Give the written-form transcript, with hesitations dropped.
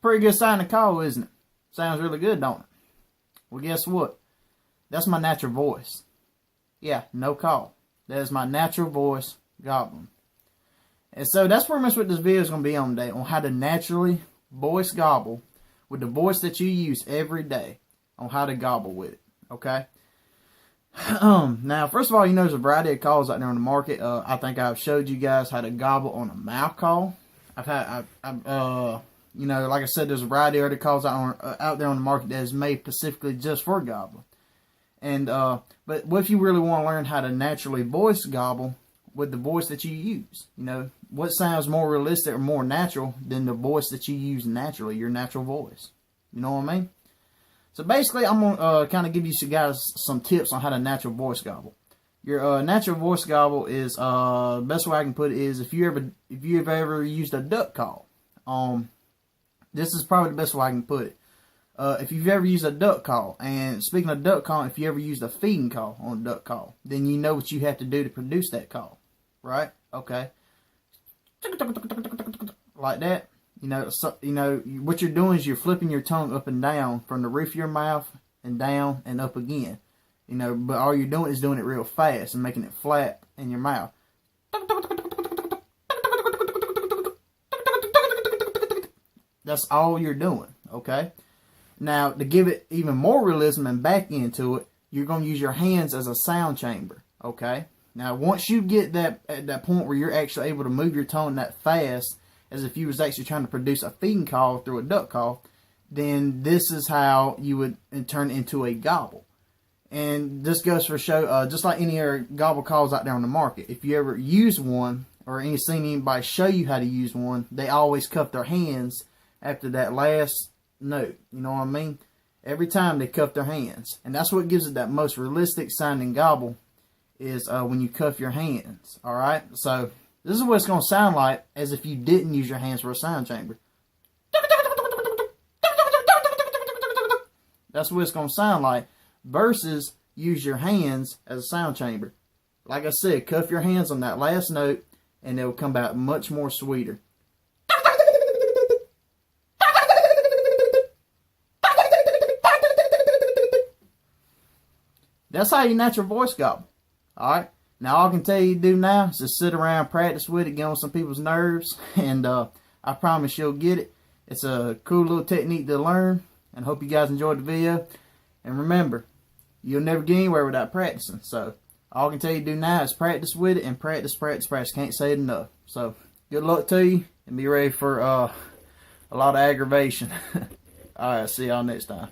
Pretty good sign to call, isn't it? Sounds really good, don't it? Well, guess what? That's my natural voice. Yeah, no call. That is my natural voice, gobbling. And so that's pretty much what this video is going to be on today, on how to naturally voice gobble with the voice that you use every day, on how to gobble with it, okay? Now, first of all, you know there's a variety of calls out there on the market. I think I've showed you guys how to gobble on a mouth call. You know, like I said, there's a variety of other calls out there on the market that is made specifically just for gobbling. And but what if you really want to learn how to naturally voice gobble with the voice that you use? You know, what sounds more realistic or more natural than the voice that you use naturally, your natural voice? You know what I mean? So basically, I'm gonna kind of give you guys some tips on how to natural voice gobble. Your natural voice gobble is best way I can put it is if you've ever used a duck call. This is probably the best way I can put it. If you've ever used a duck call, and speaking of duck call, if you ever used a feeding call on a duck call, then you know what you have to do to produce that call, right? Okay, like that. You know, what you're doing is you're flipping your tongue up and down from the roof of your mouth and down and up again. You know, but all you're doing is doing it real fast and making it flat in your mouth. That's all you're doing, okay? Now, to give it even more realism and back into it, you're going to use your hands as a sound chamber, okay? Now, once you get at that point where you're actually able to move your tongue that fast, as if you was actually trying to produce a feeding call through a duck call, then this is how you would turn it into a gobble. And this goes for show, just like any other gobble calls out there on the market. If you ever use one, or seen anybody show you how to use one, they always cuff their hands after that last note. You know what I mean? Every time they cuff their hands. And that's what gives it that most realistic sounding gobble, is when you cuff your hands. Alright? So, this is what it's going to sound like as if you didn't use your hands for a sound chamber. That's what it's going to sound like, versus use your hands as a sound chamber. Like I said, cuff your hands on that last note, and it will come out much more sweeter. That's how you natural voice gobble. Alright? Now, all I can tell you to do now is just sit around, practice with it, get on some people's nerves, and I promise you'll get it. It's a cool little technique to learn, and I hope you guys enjoyed the video. And remember, you'll never get anywhere without practicing. So, all I can tell you to do now is practice with it, and practice, practice, practice. Can't say it enough. So, good luck to you, and be ready for a lot of aggravation. Alright, see y'all next time.